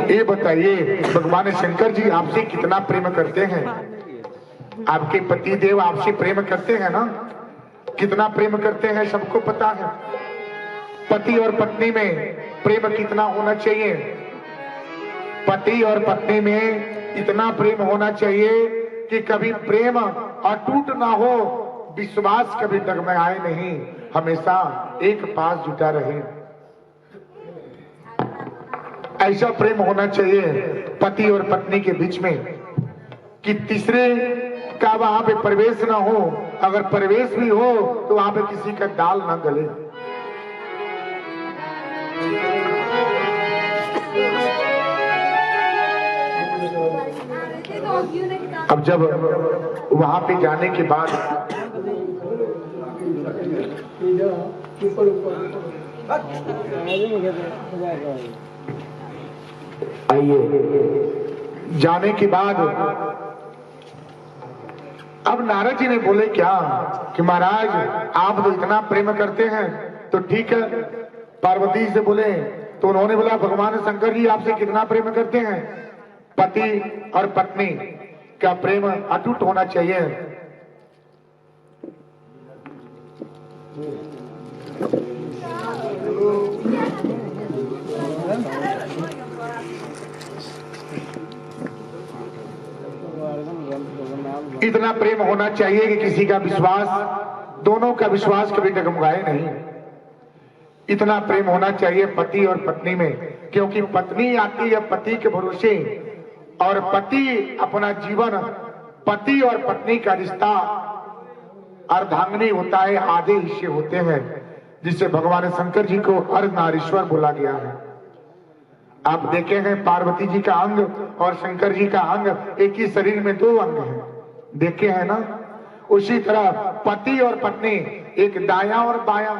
ये बताइए भगवान शंकर जी आपसे कितना प्रेम करते हैं? आपके पति देव आपसे प्रेम करते हैं ना? कितना प्रेम करते हैं सबको पता है। पति और पत्नी में प्रेम कितना होना चाहिए? पति और पत्नी में इतना प्रेम होना चाहिए कि कभी प्रेम अटूट ना हो, विश्वास कभी डगमगाए नहीं, हमेशा एक पास जुटा रहे। ऐसा प्रेम होना चाहिए पति और पत्नी के बीच में कि तीसरे का वहां पे प्रवेश ना हो। अगर प्रवेश भी हो तो वहां पे किसी का दाल ना गले। अब जब वहां पे जाने के बाद आइए, जाने के बाद अब नारद जी ने बोले क्या कि महाराज आप तो इतना प्रेम करते हैं तो ठीक है। पार्वती से बोले तो उन्होंने बोला भगवान शंकर जी आपसे कितना प्रेम करते हैं? पति और पत्नी का प्रेम अटूट होना चाहिए। इतना प्रेम होना चाहिए कि किसी का विश्वास, दोनों का विश्वास कभी डगमगाए नहीं। इतना प्रेम होना चाहिए पति और पत्नी में, क्योंकि पत्नी आती है पति के भरोसे और पति अपना जीवन, पति और पत्नी का रिश्ता अर्धांगिनी होता है, आधे हिस्से होते हैं, जिससे भगवान शंकर जी को अर्धनारीश्वर बोला गया है। आप देखे हैं पार्वती जी का अंग और शंकर जी का अंग एक ही शरीर में दो अंग हैं, देखे हैं ना? उसी तरह पति और पत्नी एक दायां और बायां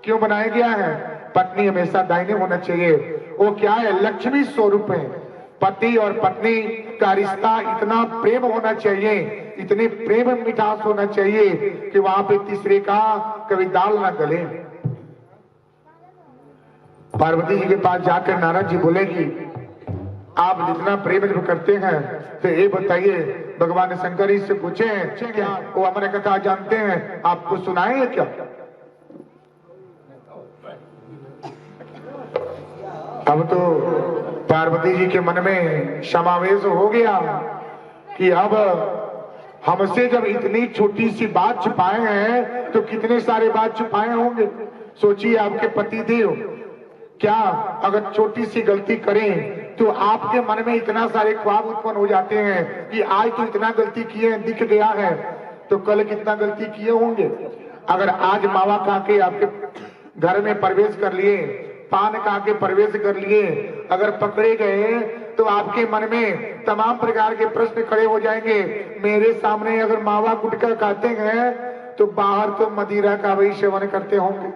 क्यों बनाया गया है? पत्नी हमेशा दाहिने होना चाहिए। वो क्या है? लक्ष्मी स्वरूप है। पति और पत्नी का रिश्ता इतना प्रेम होना चाहिए, इतने प्रेम मिठास होना चाहिए कि वहां पे तीसरे का कभी दाल ना गले। पार्वती जी के पास जाकर नारद जी बोलेगी आप जितना प्रेम जब करते हैं तो ये बताइए भगवान शंकर जी से पूछे क्या वो हमारे कथा जानते हैं, आपको सुनाए क्या? अब तो पार्वती जी के मन में समावेश हो गया कि अब हमसे जब इतनी छोटी सी बात छुपाए हैं तो कितने सारे बात छुपाए होंगे। सोचिए आपके पति देव क्या अगर छोटी सी गलती करें तो आपके मन में इतना सारे ख्वाब उत्पन्न हो जाते हैं कि आज तो इतना गलती किए हैं, दिख गया है तो कल कितना गलती किए होंगे। अगर आज मावा खा के आपके घर में प्रवेश कर लिए, पान खा के प्रवेश कर लिए, अगर पकड़े गए तो आपके मन में तमाम प्रकार के प्रश्न खड़े हो जाएंगे। मेरे सामने अगर मावा गुटखा खाते हैं तो बाहर तो मदिरा का वही सेवन करते होंगे।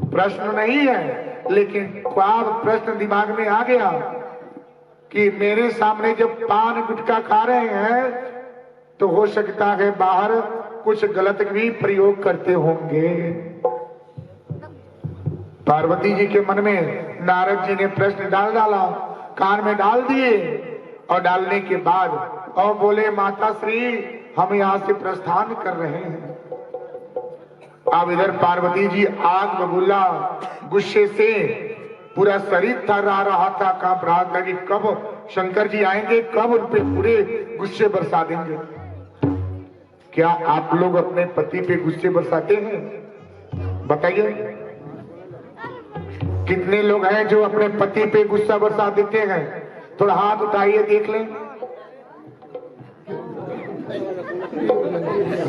प्रश्न नहीं है लेकिन ख्वाब प्रश्न दिमाग में आ गया कि मेरे सामने जब पान गुटखा खा रहे हैं तो हो सकता है बाहर कुछ गलत भी प्रयोग करते होंगे। पार्वती जी के मन में नारद जी ने प्रश्न डाल डाला, कान में डाल दिए और डालने के बाद और बोले माता श्री हम यहाँ से प्रस्थान कर रहे हैं। अब इधर पार्वती जी आग बबूला गुस्से से पूरा शरीर थर्रा रहा था, कांप रहा था कि कब शंकर जी आएंगे, कब उन पे पूरे गुस्से बरसा देंगे। क्या आप लोग अपने पति पे गुस्से बरसाते हैं? बताइए कितने लोग हैं जो अपने पति पे गुस्सा बरसा देते हैं? थोड़ा हाथ उठाइए देख लें,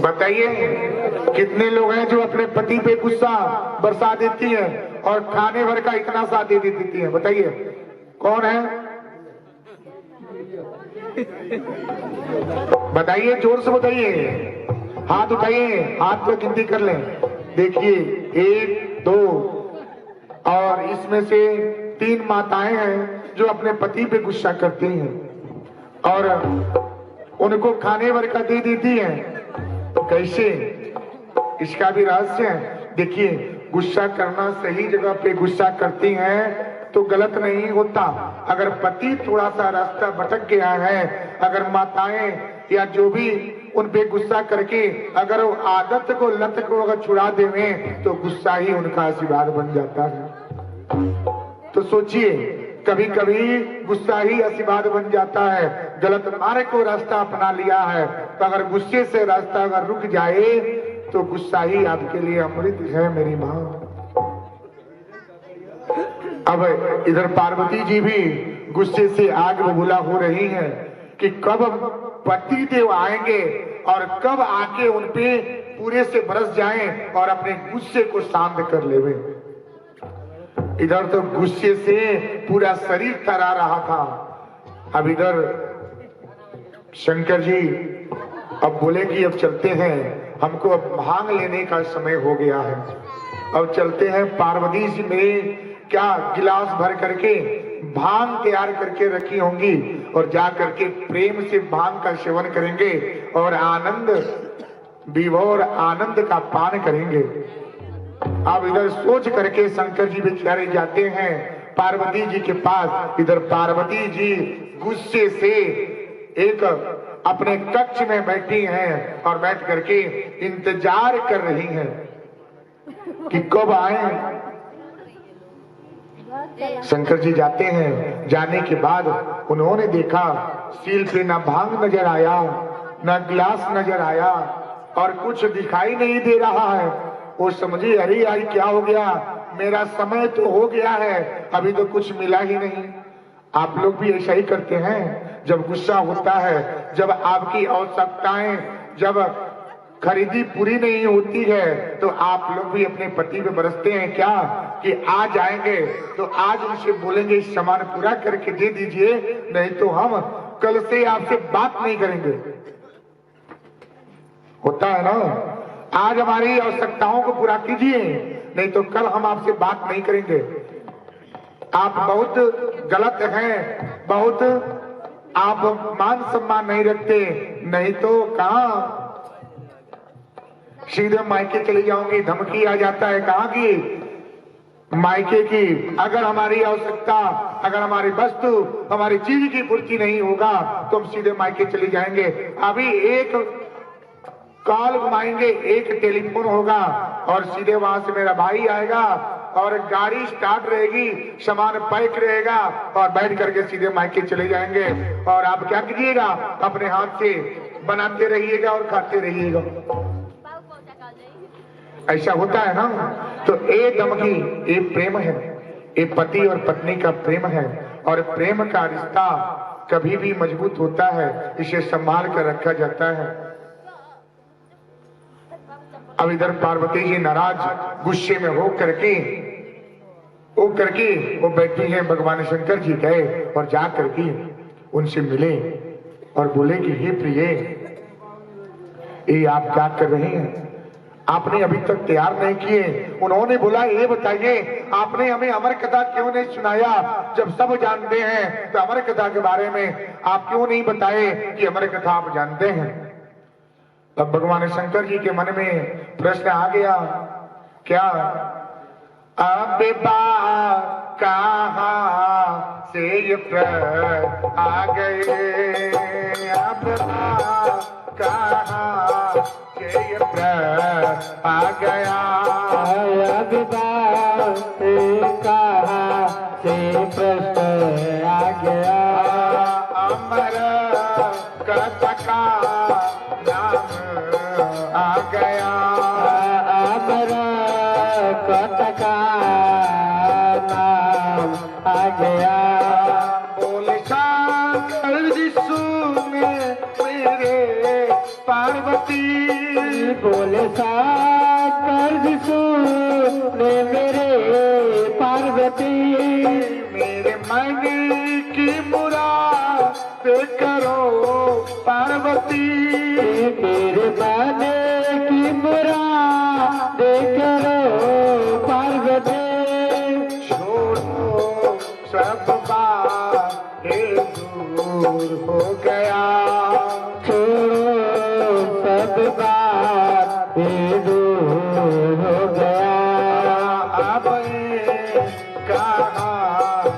बताइए कितने लोग हैं जो अपने पति पे गुस्सा बरसा देती हैं और खाने भर का इतना सा दे देती हैं? बताइए कौन है? बताइए जोर से बताइए, हाथ उठाइए, हाथ पे गिनती कर लें। देखिए 1 2 और इसमें से 3 माताएं हैं जो अपने पति पे गुस्सा करती हैं और उनको खाने भर का दे देती हैं। कैसे? इसका भी रहस्य है। देखिए गुस्सा करना सही जगह पे गुस्सा करती हैं तो गलत नहीं होता। अगर पति थोड़ा सा रास्ता भटक गया है, अगर माताएं या जो भी उन पे गुस्सा करके अगर वो आदत को लत को अगर छुड़ा देवे तो गुस्सा ही उनका आशीर्वाद बन जाता है। तो सोचिए, कभी कभी गुस्सा ही आशीर्वाद बन जाता है। गलत मार्ग को रास्ता अपना लिया है तो अगर गुस्से से रास्ता अगर रुक जाए तो गुस्सा ही आपके लिए अमृत है मेरी माँ। अब इधर पार्वती जी भी गुस्से से आग बबूला हो रही हैं कि कब पति देव आएंगे और कब आके उनपे पूरे से बरस जाएं और अपने गुस्से को शांत कर लेवे। इधर तो गुस्से से पूरा शरीर तरा रहा था। अब इधर शंकर जी अब बोले कि अब चलते हैं, हमको अब भांग लेने का समय हो गया है। अब चलते हैं, पार्वती जी मेरे क्या गिलास भर करके भांग तैयार करके रखी होंगी और जा करके प्रेम से भांग का सेवन करेंगे और आनंद विभोर आनंद का पान करेंगे। अब इधर सोच करके शंकर जी बेचारे जाते हैं पार्वती जी के पास। इधर पार्वती जी गुस्से से एक अपने कक्ष में बैठी हैं और बैठ करके इंतजार कर रही हैं कि कब आए। शंकर जी जाते हैं, जाने के बाद उन्होंने देखा सील पे ना भांग नजर आया, ना गिलास नजर आया और कुछ दिखाई नहीं दे रहा है। वो समझी अरे यार क्या हो गया, मेरा समय तो हो गया है, अभी तो कुछ मिला ही नहीं। आप लोग भी ऐसा ही करते हैं, जब गुस्सा होता है, जब आपकी आवश्यकताएं जब खरीदी पूरी नहीं होती है तो आप लोग भी अपने पति पे बरसते हैं क्या कि आज आएंगे तो आज उनसे बोलेंगे इस सामान पूरा करके दे दीजिए, नहीं तो हम कल से आपसे बात नहीं करेंगे। होता है ना, आज हमारी आवश्यकताओं को पूरा कीजिए, नहीं तो कल हम आपसे बात नहीं करेंगे। आप बहुत गलत हैं, बहुत आप मान सम्मान नहीं रखते, नहीं तो कहाँ सीधे मायके चले जाओगे। धमकी आ जाता है कहाँ की, मायके की। अगर हमारी आवश्यकता, अगर हमारी वस्तु, हमारी चीज की पूर्ति नहीं होगा तो हम सीधे मायके चले जाएंगे। अभी एक कॉल घुमाएंगे, एक टेलीफोन होगा और सीधे वहां से मेरा भाई आएगा और गाड़ी स्टार्ट रहेगी, सामान पैक रहेगा और बैठ करके सीधे मायके चले जाएंगे। और आप क्या कीजिएगा, अपने हाथ से बनाते रहिएगा और खाते रहिएगा। ऐसा होता है ना। तो ये धमकी, ये प्रेम है, ये पति और पत्नी का प्रेम है और प्रेम का रिश्ता कभी भी मजबूत होता है, इसे संभाल कर रखा जाता है। अब इधर पार्वती जी नाराज गुस्से में हो करके वो बैठी हैं। भगवान शंकर जी गए और जा करके उनसे मिले और बोले कि हे प्रिय, ये आप क्या कर रहे हैं, आपने अभी तक तैयार नहीं किए। उन्होंने बोला ये बताइए आपने हमें अमर कथा क्यों नहीं सुनाया, जब सब जानते हैं तो अमर कथा के बारे में आप क्यों नहीं बताए कि अमर कथा आप जानते हैं। तब भगवान शंकर जी के मन में प्रश्न आ गया, क्या अब कहाँ से ये प्रश्न आ गए, अब कहाँ से ये प्रश्न आ गया, अब कहाँ से प्रश्न आ गया, अमर कथा का आ गया, अमर कथा का नाम आ गया। बोले शंकर जी सुने मेरे पार्वती, बोले शंकर जी सुने मेरे पार्वती, मेरे मन की मुराद करो पार्वती, मेरे मन की मुराद करो पार्वती, छोड़ो सब बातें दूर हो गया, छोड़ो सब बातें दूर हो गया, अब कहाँ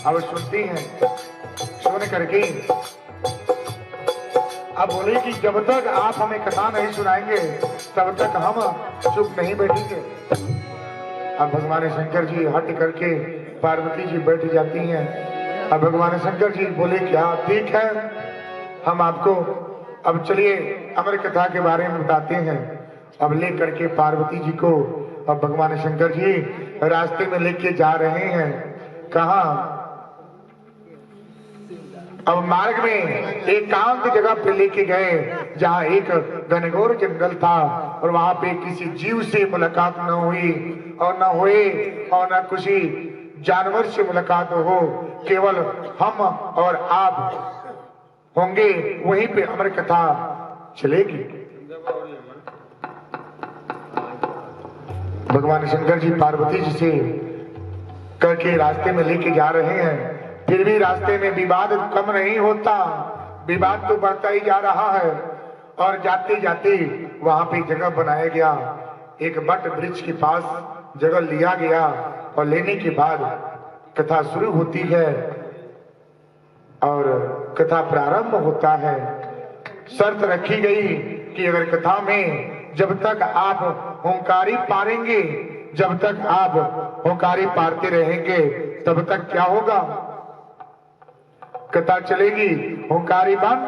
अब सुनती हैं, सुन करके अब बोले कि जब तक आप हमें कथा नहीं सुनाएंगे तब तक हम चुप नहीं बैठेंगे। अब भगवान शंकर जी हट करके पार्वती जी बैठ जाती हैं। अब भगवान शंकर जी बोले क्या ठीक है, हम आपको अब चलिए अमर कथा के बारे में बताते हैं। अब ले करके पार्वती जी को अब भगवान शंकर जी रास्ते में लेके जा रहे हैं। कहाँ? अब मार्ग में एकांत जगह पे लेके गए जहाँ एक घनघोर जंगल था और वहां पे किसी जीव से मुलाकात न हुई और न हुए और न किसी जानवर से मुलाकात हो, केवल हम और आप होंगे। वहीं पे अमर कथा चलेगी। भगवान शंकर जी पार्वती जी से करके रास्ते में लेके जा रहे हैं। फिर भी रास्ते में विवाद कम नहीं होता, विवाद तो बढ़ता ही जा रहा है। और जाते जाते वहां पे जगह बनाया गया, एक बट वृक्ष के पास जगह लिया गया और लेने के बाद कथा शुरू होती है और कथा प्रारंभ होता है। शर्त रखी गई कि अगर कथा में जब तक आप होंकारी पारेंगे, जब तक आप होंकारी पारते रहेंगे तब तक क्या होगा, कथा चलेगी। होंकारी बंद,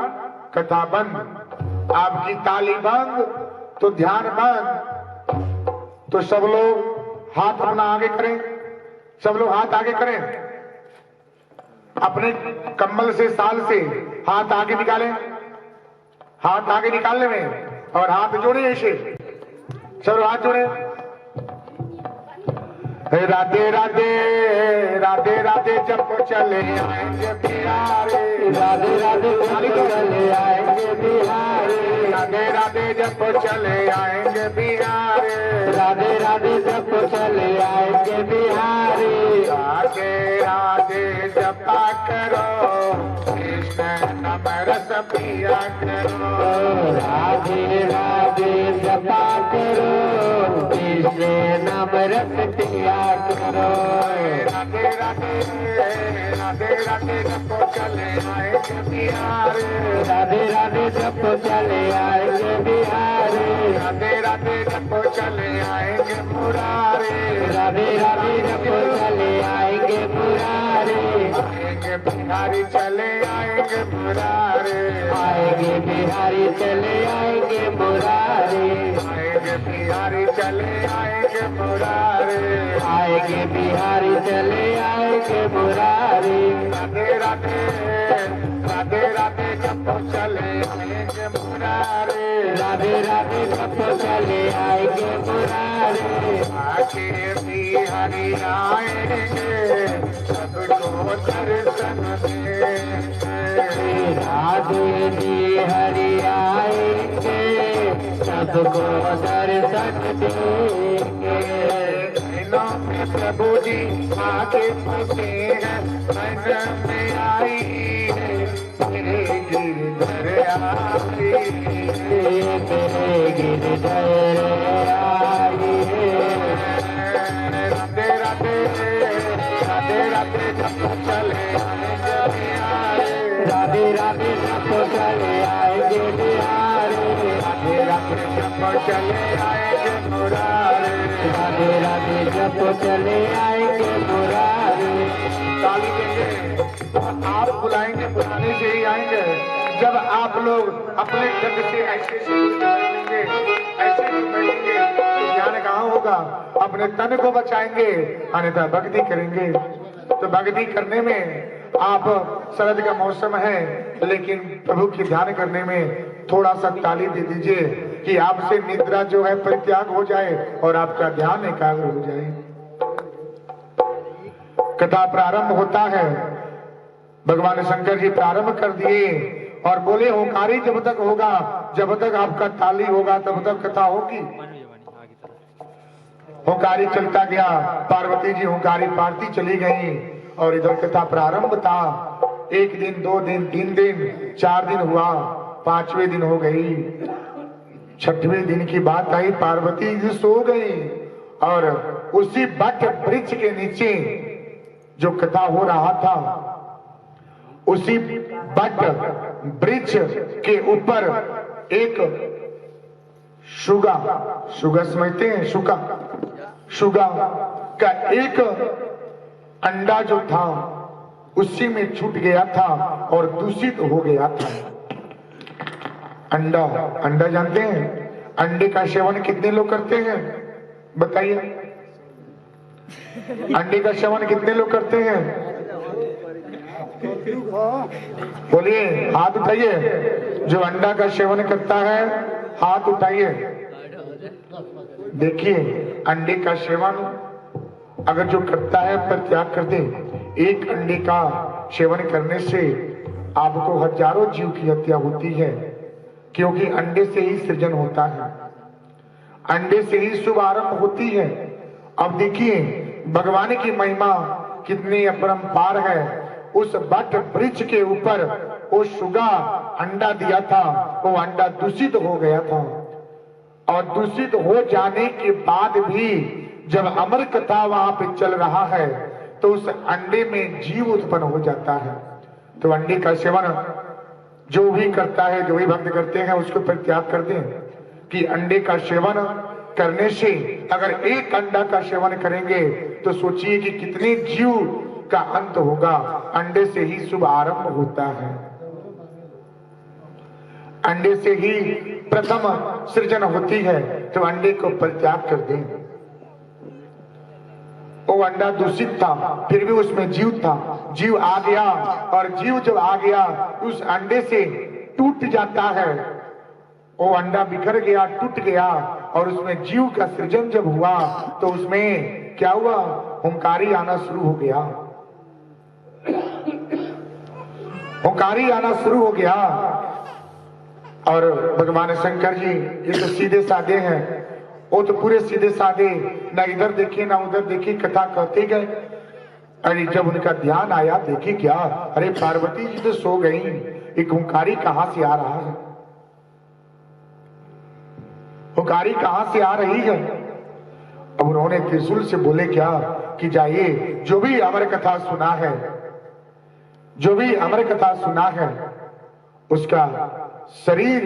कथा बंद। आपकी ताली बंद तो ध्यान बंद। तो सब लोग हाथ अपना आगे करें, सब लोग हाथ आगे करें, अपने कम्बल से साल से हाथ आगे निकालें, हाथ आगे निकालने में और हाथ जोड़े ऐसे, सब हाथ जोड़े। राधे राधे राधे राधे जब चले आएंगे बिहारे, राधे राधे चले आएंगे बिहारे, राधे राधे जब चले आएंगे बिहारे, राधे राधे जब चले आएंगे बिहारे। राधे राधे जपा करो कृष्ण नाम रस पिया करो, राधे राधे जपा करो कृष्ण नाम रस पिया करो। राधे राधे राधे राधे जब चले आएंगे बिहारे, राधे राधे जब चले आएंगे बिहारे, राधे राधे जब चले आएंगे मुरारे, राधे राधे जब चले आएंगे मुरारे। आएंगे बिहारी चले आएंगे मुरारे, आएंगे बिहारी चले आएंगे मुरारे, आएंगे बिहारी चले आएंगे मुरारे, आएंगे बिहारी चले आएंगे मुरारी। राधे राधे राधे राधे जब चले आएंगे मुरारे, राधे राधे जब चले आएंगे मुरारे। आके बिहारी आएंगे सबको दर्शन देंगे, राधे बिहारी आएंगे सबको दर्शन देंगे। प्रभु जी आके फंसे हैं मन में आई है, तेरे गिरधर आई है, तेरे गिरधर आई है। राधे राधे राधे राधे जब चले आएंगे बिहारे, राधे राधे जब चले आएंगे बिहारे, राधे राधे जब चले आएंगे मुरारे, राधे राधे जब चले आएंगे मुरारे। ताली देंगे, आप बुलाएंगे, बुलाने से ही आएंगे। जब आप लोग अपने ढंग से ऐसे बैठेंगे, ऐसे बैठेंगे तो ध्यान कहाँ होगा, अपने तन को बचाएंगे, अन्यथा भक्ति करेंगे। तो भक्ति करने में आप शरद का मौसम है लेकिन प्रभु की ध्यान करने में थोड़ा सा ताली दे दीजिए कि आपसे निद्रा जो है परित्याग हो जाए और आपका ध्यान एकाग्र हो जाए। कथा प्रारंभ होता है, भगवान शंकर जी प्रारंभ कर दिए और बोले होंकारी जब तक होगा, जब तक आपका ताली होगा तब तक कथा होगी। होंकारी चलता गया, पार्वती जी होंकारी पारती चली गई और इधर कथा प्रारंभ था। एक दिन, दो दिन, 3 दिन, 4 दिन हुआ, 5वें दिन हो गई। 6वें दिन की बात आई, पार्वती जी सो गई और उसी बट वृक्ष के नीचे जो कथा हो रहा था उसी बट वृक्ष के ऊपर एक शुगा समझते हैं, शुगा का एक अंडा जो था उसी में छूट गया था और दूषित हो गया था। अंडा जानते हैं? अंडे का सेवन कितने लोग करते हैं बताइए? अंडे का सेवन कितने लोग करते हैं? बोलिए, हाथ उठाइए। जो अंडा का सेवन करता है हाथ उठाइए। देखिए, अंडे का सेवन अगर जो करता है पर त्याग कर दे, एक अंडे का सेवन करने से आपको हजारों जीव की हत्या होती है, क्योंकि अंडे से ही सृजन होता है, अंडे से ही शुभ आरंभ होती है। अब देखिए भगवान की महिमा कितनी अपरंपार है। उस बट वृक्ष के ऊपर वो शुगा अंडा दिया था, वो अंडा दूषित हो गया था और दूषित हो जाने के बाद भी जब अमर कथा वहां पे चल रहा है तो उस अंडे में जीव उत्पन्न हो जाता है। तो अंडे का सेवन जो भी करता है, जो भी भक्त करते हैं, उसको परित्याग कर दें कि अंडे का सेवन करने से अगर एक अंडा का सेवन करेंगे तो सोचिए कि कितने जीव का अंत होगा। अंडे से ही शुभ आरंभ होता है, अंडे से ही प्रथम सृजन होती है। तो अंडे को परित्याग कर दें। वो अंडा दूषित था, फिर भी उसमें जीव था, जीव आ गया और जीव जब आ गया उस अंडे से टूट जाता है। वो अंडा बिखर गया, टूट गया और उसमें जीव का सृजन जब हुआ तो उसमें क्या हुआ? हुंकारी आना शुरू हो गया, हुंकारी आना शुरू हो गया। और भगवान शंकर जी ये तो सीधे साधे हैं, वो तो पूरे सीधे साधे, ना इधर देखिए ना उधर देखिए, कथा कहते गए। अरे जब उनका ध्यान आया, देखिए क्या, अरे पार्वती जी तो सो गई, एक हुंकारी कहां से आ रहा है? हुंकारी कहां से आ रही है? अब उन्होंने त्रिशूल से बोले क्या कि जाइए, जो भी अमर कथा सुना है, जो भी अमर कथा सुना है, उसका शरीर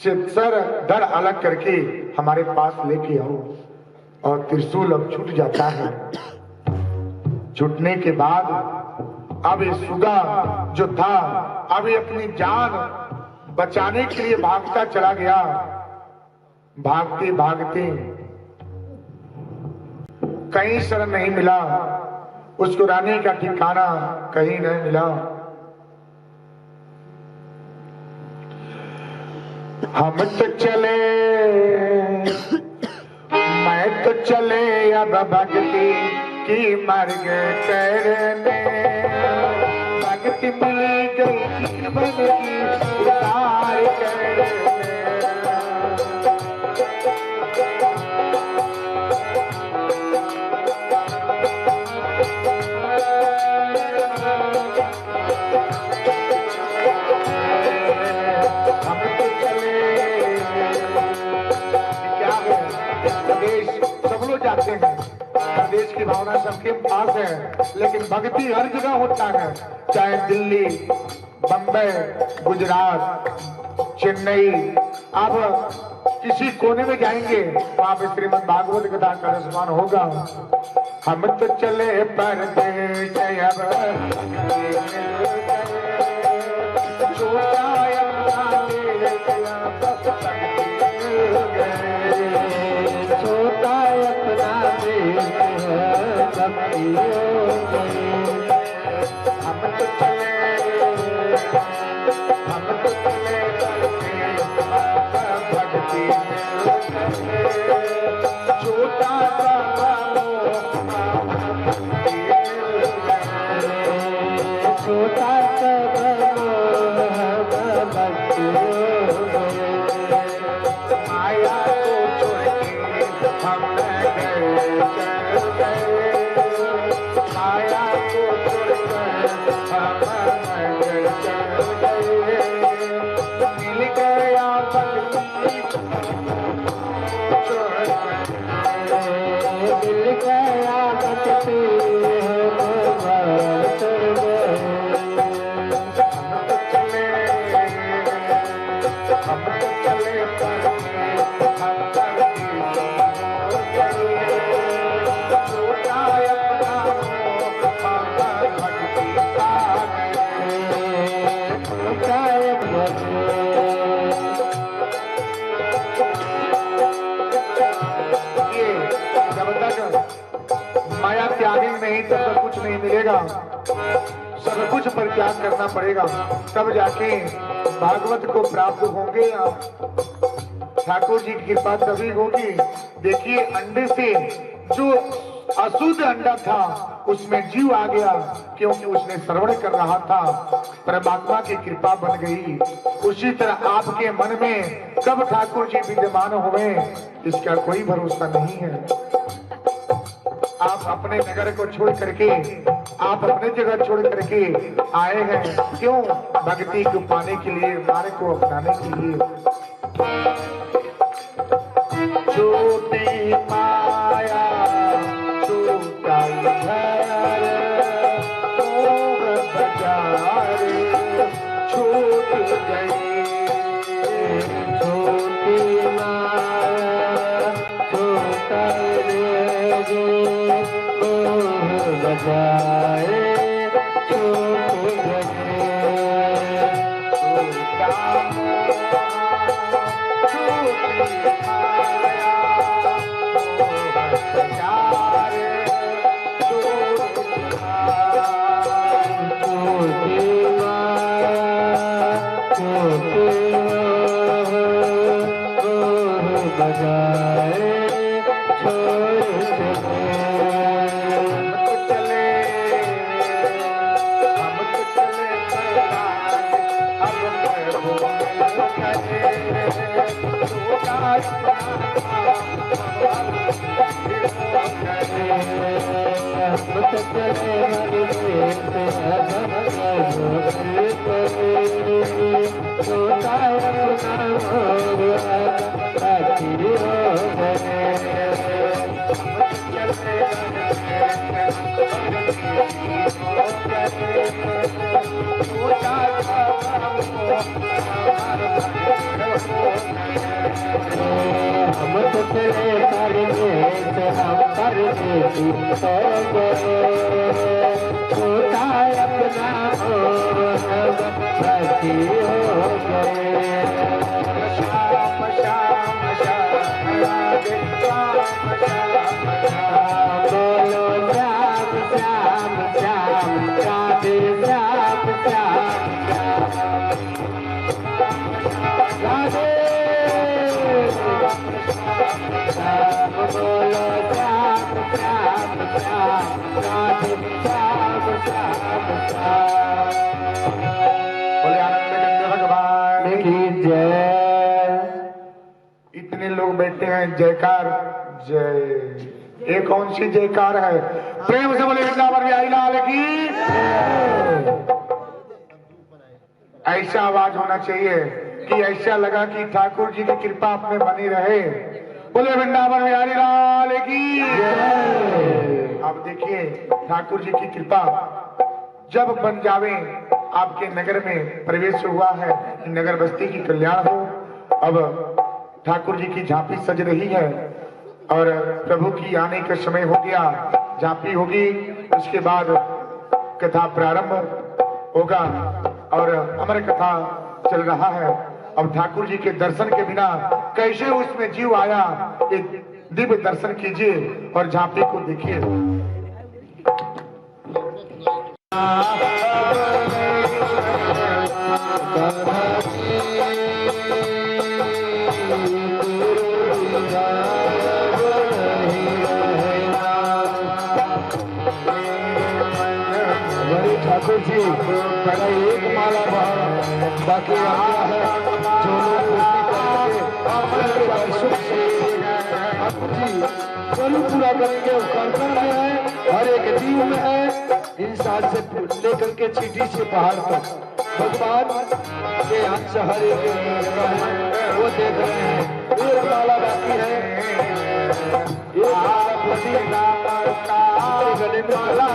से सर धड़ अलग करके हमारे पास लेके आओ। और त्रिशूल अब छूट जाता है। छूटने के बाद अब ये सुगा जो था अब ये अपनी जान बचाने के लिए भागता चला गया। भागते भागते कहीं शरण नहीं मिला, उसको रहने का ठिकाना कहीं नहीं मिला। हम तो चले, मैं तो चले अब भक्ति की मार्ग करने, भक्ति मिल गई जीवन की उतार करने। जाते हैं, प्रदेश की भावना सबके पास है, लेकिन भक्ति हर जगह होता है, चाहे दिल्ली, बंबई, गुजरात, चेन्नई, आप किसी कोने में जाएंगे वहां पे श्रीमद् भागवत कथा का रसमान होगा। हम तो चले परदेश नहीं मिलेगा, सब कुछ परित्याग करना पड़ेगा, तब जाके भागवत को प्राप्त होंगे आप। ठाकुर जी की कृपा तभी होगी। देखिए अंडे से जो अशुद्ध अंडा था उसमें जीव आ गया, क्योंकि उसने श्रवण कर रहा था, परमात्मा की कृपा बन गई। उसी तरह आपके मन में कब ठाकुर जी विद्यमान हुए इसका कोई भरोसा नहीं है। आप अपने नगर को छोड़ करके, आप अपने जगह छोड़ करके आए हैं, क्यों? भक्ति को पाने के लिए, मार्ग को अपनाने के लिए। छोटी माया छोटा घर, मोह बाजार छूट गई। छोटी माया छोटा बाजार छूट गई। हम तो चले परदेश, हम परदेसी हो गए, छोटा अपना हो हम साथी हो गए। श्याम श्याम श्याम राधे श्याम श्याम श्याम, बोलो श्याम श्याम श्याम राधे श्याम श्याम श्याम राधे। बोलो श्याम श्याम श्याम राधे श्याम श्याम श्याम। बोले आनंद गंगे भगवान की जय। इतने लोग बैठे हैं, जयकार जय। ये कौन सी जयकार है? प्रेम से बोले वृंदावन बिहारी लाल की। ऐसा आवाज होना चाहिए कि ऐसा लगा कि ठाकुर जी की कृपा आप में बनी रहे। बोले वृंदावन बिहारी लाल की। अब देखिए ठाकुर जी की कृपा जब बन जावे, आपके नगर में प्रवेश हुआ है, नगर बस्ती की कल्याण हो। अब ठाकुर जी की झांपी सज रही है और प्रभु की आने का समय हो गया। झांपी होगी, उसके बाद कथा प्रारंभ होगा और अमर कथा चल रहा है। अब ठाकुर जी के दर्शन के बिना कैसे उसमें जीव आया, एक दिव्य दर्शन कीजिए और झांपी को देखिए। ठाकुर जी पहले एक माला बाकी है, जो लोग पूरा करेंगे उसका है, हर एक जीव में है। इंसान से लेकर के चीटी से पहाड़ तक भगवान के अंश हर एक वो देख रहे हैं। एक माला बाकी है, गले में माला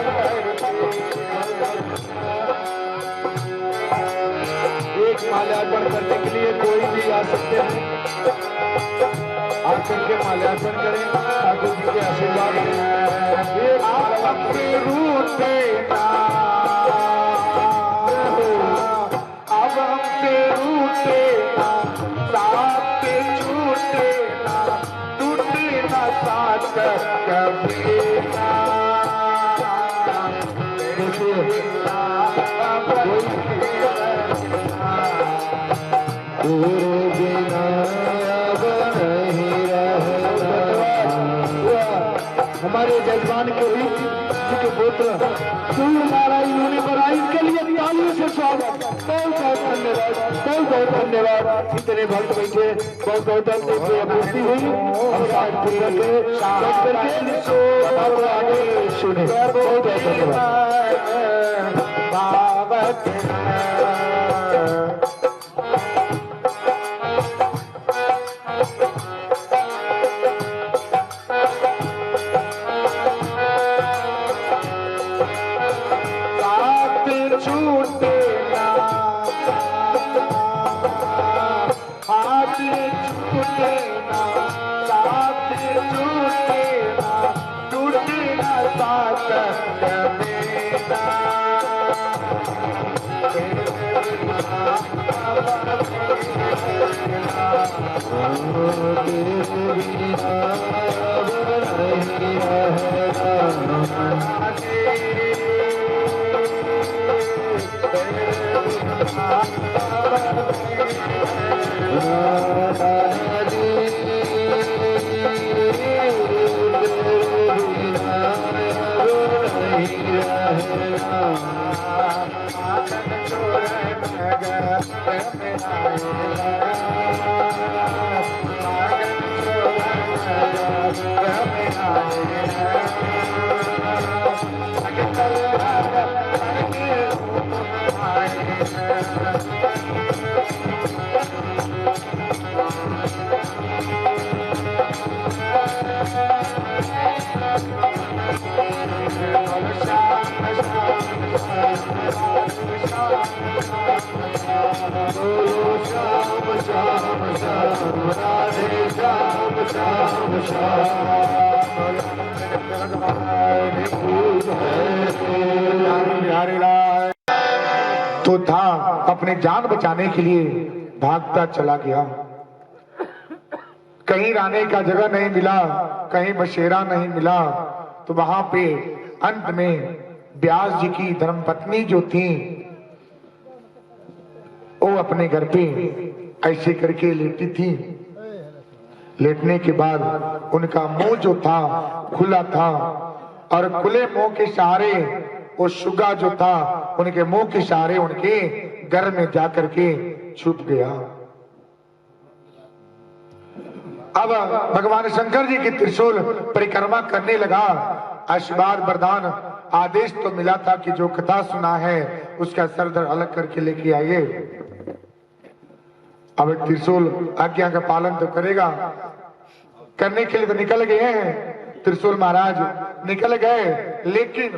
एक माल्यार्पण करने के लिए कोई भी आ सकते हैं, आकर के माल्यार्पण करें, ठाकुर जी के आशीर्वाद अब हमसे रूठे ना, साथ छूटे ना, टूटे ना साथ कभी ना। तेरे बिना अब नहीं रहना। हमारे जजमान के भी के पुत्र सूर्य नारायण इन्होंने बनाई, इनके लिए तालियों से स्वागत। बहुत बहुत धन्यवाद, बहुत बहुत धन्यवाद। इतने भक्त बैठे, बहुत बहुत आपूर्ति हुई। हम साथ पूजा के साथ करके आगे सुने। बहुत बहुत धन्यवाद। तो था अपने जान बचाने के लिए भागता चला गया। कहीं रहने का जगह नहीं मिला, कहीं बसेरा नहीं मिला, तो वहां पे अंत में व्यास जी की धर्मपत्नी जो थी वो अपने घर पे ऐसे करके लेटी थी। लेटने के बाद उनका मुंह जो था खुला था और खुले मुंह के सहारे वो सुगा जो था उनके मुंह के सहारे उनके घर में जाकर के छुप गया। अब भगवान शंकर जी की त्रिशूल परिक्रमा करने लगा। आशीर्वाद वरदान आदेश तो मिला था कि जो कथा सुना है उसका सरदर अलग करके लेके आइए। अब त्रिशूल आज्ञा का पालन तो करेगा, करने के लिए तो निकल गए हैं। त्रिशूल महाराज निकल गए, लेकिन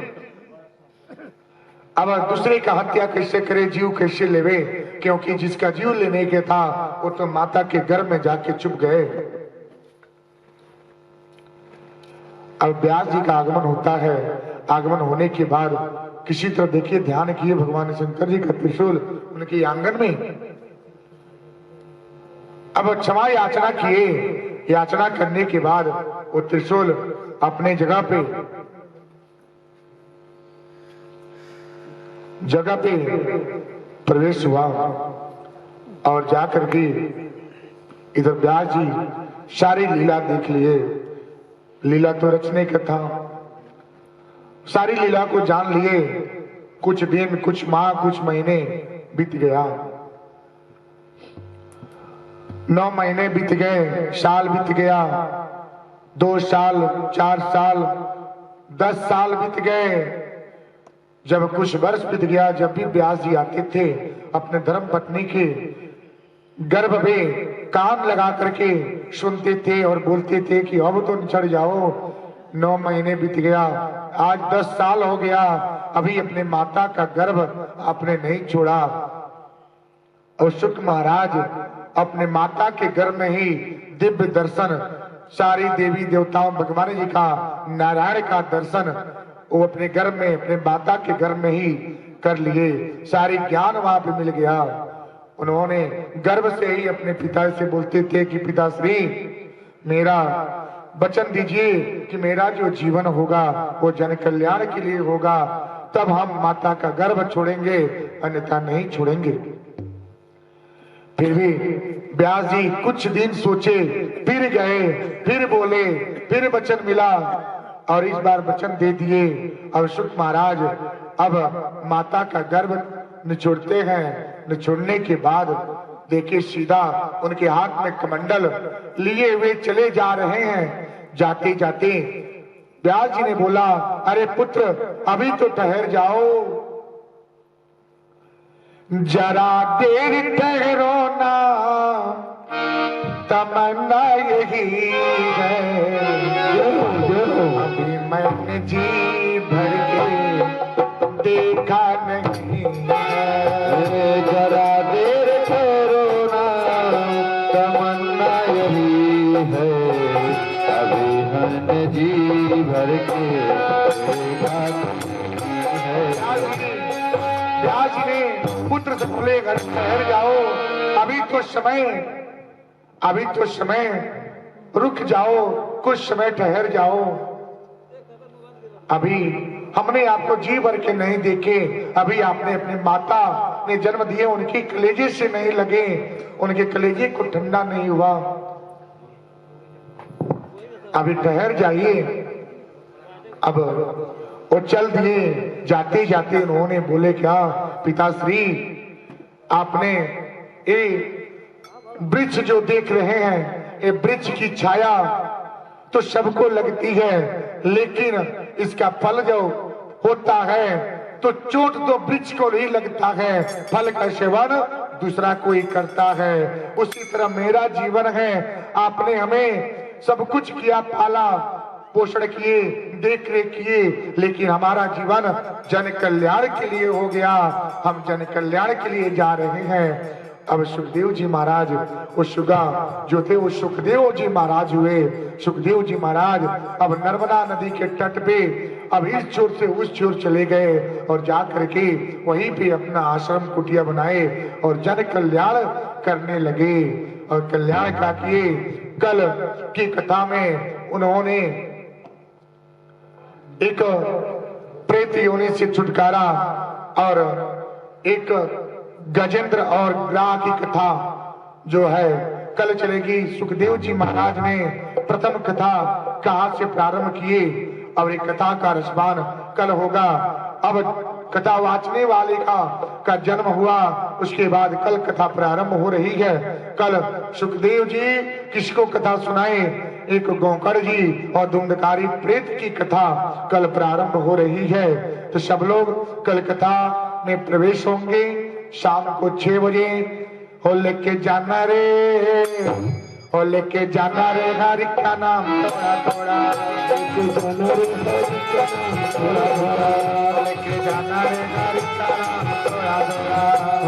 अब दूसरे का हत्या कैसे करे, जीव कैसे लेवे, क्योंकि जिसका जीव लेने के था वो तो माता के घर में जाके छुप गए। अब व्यास जी का आगमन होता है। आगमन होने के बाद किसी तरह देखिए ध्यान किए भगवान शंकर जी का त्रिशूल उनके आंगन में। अब क्षमा याचना किए, याचना करने के बाद वो त्रिशूल अपने जगह पे प्रवेश हुआ और जाकर के इधर व्यास जी सारी लीला देख लिए। लीला तो रचने का था, सारी लीला को जान लिए। कुछ दिन, कुछ माह, कुछ महीने बीत गया, 9 महीने बीत गए, साल बीत गया, 2 साल, 4 साल, 10 साल बीत गए। जब कुछ वर्ष बीत गया, जब भी व्यास जी आते थे अपने धर्म पत्नी के गर्भ में कान लगा करके सुनते थे और बोलते थे कि अब तो चढ़ जाओ। 9 महीने बीत गया, आज 10 साल हो गया, अभी अपने माता का गर्भ आपने नहीं छोड़ा। और शुक महाराज अपने माता के गर्भ में ही दिव्य दर्शन, सारी देवी देवताओं भगवान जी का, नारायण का दर्शन वो अपने गर्भ में, अपने माता के गर्भ में ही कर लिए। सारी ज्ञान वहां पे मिल गया। उन्होंने गर्भ से ही अपने पिता से बोलते थे कि पिताश्री मेरा वचन दीजिए कि मेरा जो जीवन होगा वो जन कल्याण के लिए होगा, तब हम माता का गर्भ छोड़ेंगे, अन्यथा नहीं छोड़ेंगे। फिर भी व्यास जी कुछ दिन सोचे, फिर गए, फिर बोले, फिर वचन मिला और इस बार वचन दे दिए। अब शुक महाराज अब माता का गर्भ निचोड़ते हैं। निचोड़ने के बाद देखिए सीधा उनके हाथ में कमंडल लिए हुए चले जा रहे हैं। जाते जाते व्यास जी ने बोला, अरे पुत्र अभी तो ठहर जाओ, जरा देर ठहरो ना, तमन्ना यही है, अभी मैंने जी भर के देखा नहीं है। जरा देर ठहरो ना, तमन्ना यही है, अभी हमने जी भर के देखा नहीं है। व्यास जी ने पुत्र से बोले, घर ठहर जाओ, अभी तो समय रुक जाओ, कुछ समय ठहर जाओ। अभी हमने आपको जी भर के नहीं देखे, अभी आपने अपनी माता ने जन्म दिए, उनकी कलेजे से नहीं लगे, उनके कलेजे को ठंडा नहीं हुआ, अभी ठहर जाइए। अब वो चल दिए। जाते जाते उन्होंने बोले, क्या पिताश्री आपने ये वृक्ष जो देख रहे हैं, ये वृक्ष की छाया तो सबको लगती है, लेकिन इसका फल जो होता है तो चोट तो वृक्ष को नहीं लगता है, फल का सेवन दूसरा कोई करता है। उसी तरह मेरा जीवन है, आपने हमें सब कुछ किया, पाला पोषण किए, देख रेख किए, लेकिन हमारा जीवन जन कल्याण के लिए हो गया, हम जन कल्याण के लिए जा रहे हैं। अब सुखदेव जी महाराज वो सुगा जो थे वो सुखदेव जी महाराज हुए। सुखदेव जी महाराज अब नर्मदा नदी के तट पे अब इस छोर से उस छोर चले गए और जा करके वहीं पे अपना आश्रम कुटिया बनाए और जन कल्याण करने लगे। और कल्याण क्या किए, कल की कथा में उन्होंने एक प्रेत योनि से छुटकारा और एक गजेंद्र और ग्राह की कथा जो है कल चलेगी। सुखदेव जी महाराज ने प्रथम कथा कहां से प्रारंभ किए और एक कथा का रसपान कल होगा। अब कथा वाचने वाले का जन्म हुआ, उसके बाद कल कथा प्रारंभ हो रही है। कल सुखदेव जी किसको कथा सुनाए, एक गोकर्ण जी और धुंधकारी प्रेत की कथा कल प्रारंभ हो रही है। तो सब लोग कल कथा में प्रवेश होंगे। शाम को 6 बजे हो लेके जाना रे, हो लेके जाना रे हरि का नाम थोड़ा थोड़ा, लेके जाना रे हरि का नाम थोड़ा थोड़ा, लेके जाना रे हरि का नाम थोड़ा थोड़ा,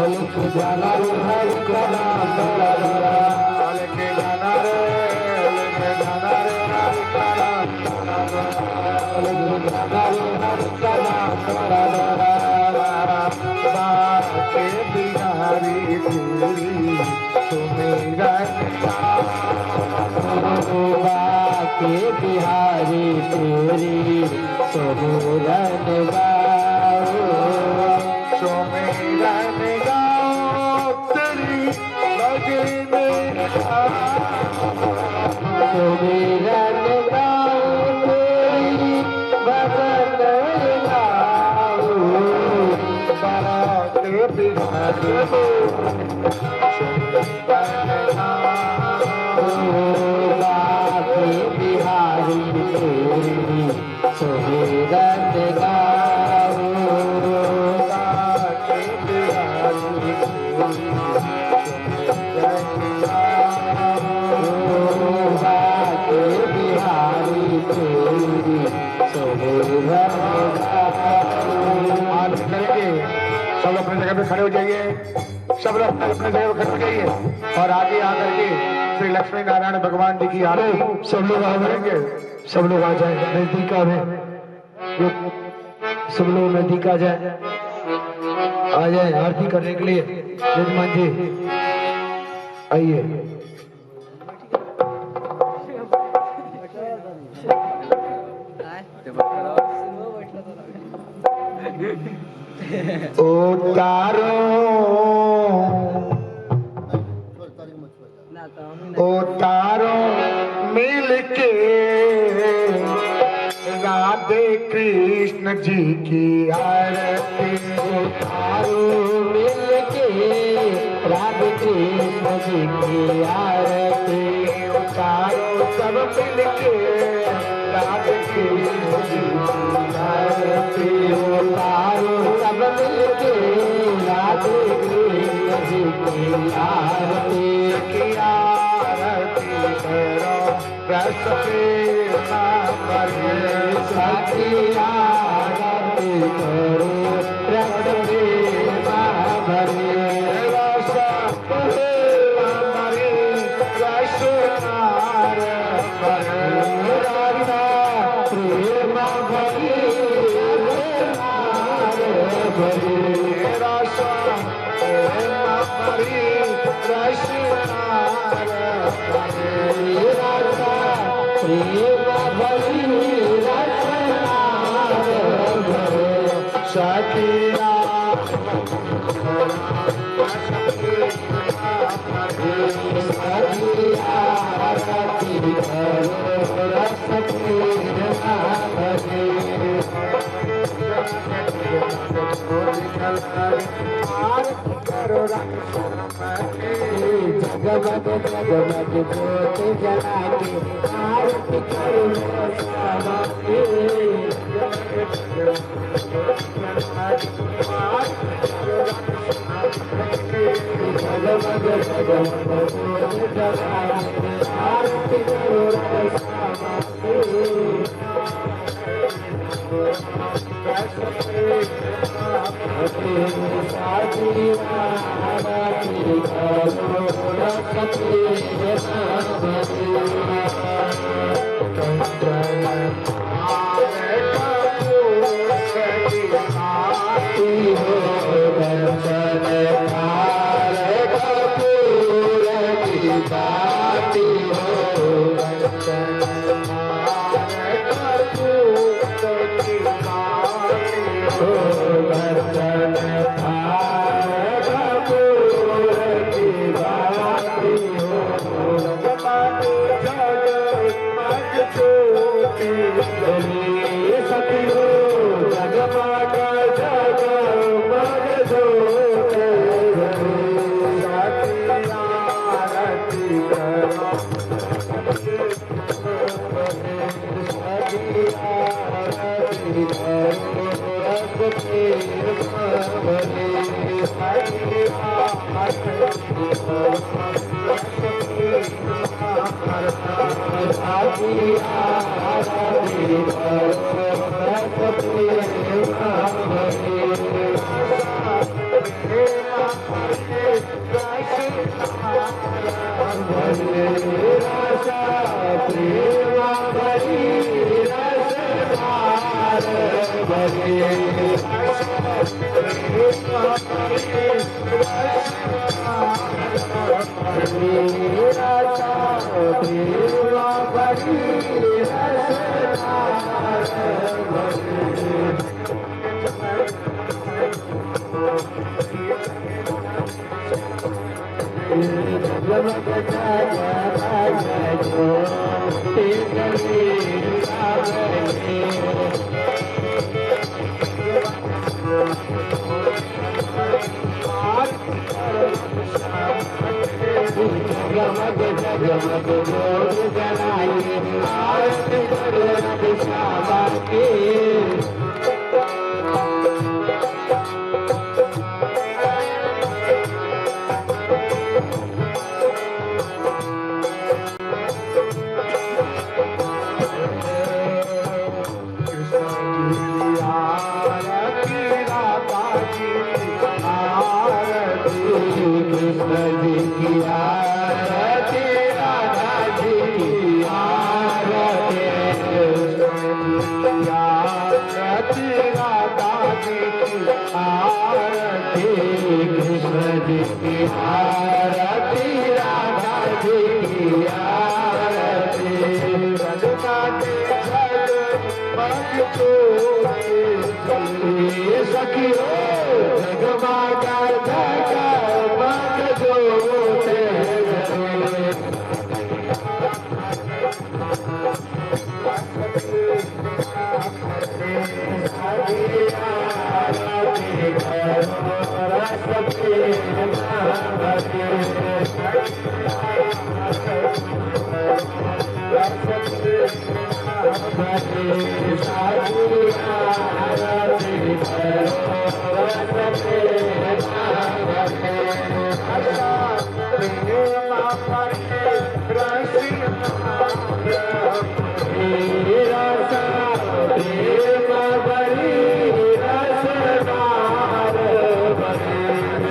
लेके जाना रे हरि का नाम थोड़ा थोड़ा, लेके जाना रे हरि का नाम थोड़ा थोड़ा, लेके जाना रे हरि का नाम थोड़ा थोड़ा। बाके बिहारी तेरी सुमिरन बाके बिहारी तेरी सुमिरन गाओ, सुमिरन गाओ तेरी भजन सुमिरन गाओ तेरी भजन गाओ, बाके बिहारी बाके बिहारी तेरी सुमिरन गाओ, बाके बिहारी बाके बिहारी तेरी सुमिरन गाओ। आज करेंगे, सब अपनी जगह पे खड़े हो जाइए, सब लोग अपनी जगह पे खड़े हो जाइए और आगे आकर के श्री लक्ष्मी नारायण भगवान जी की आरती सब लोग आ जाएंगे। सब लोग आ जाए, नजदीक आ जाए, सब लोग नजदीक आ जाए आरती करने के लिए। यजमान जी आइए। उतारो कृष्ण जी की आरती उतारो मिलके राधे कृष्ण जी की आरती उतारो सब मिलके राधे कृष्ण जी की आरती उतारो सब मिलके राधे कृष्ण जी की आरती की आरती करो रस प्रेमा भरे सखी आरती करो रस प्रेमा भरे रस प्रेमा भरे रस नार भरे राधा प्रेमा भरे रस प्रेमा भरे रस नार भरे राधा प्रेमा भरे सखिया सखी आरती करो रस प्रेमा भरे जगमग जगमग ज्योति जला के आरती करो श्यामा के जगमग जगमग ज्योति जला के आरती करो श्यामा के साथी आरती करो रस प्रेमा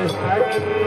सखी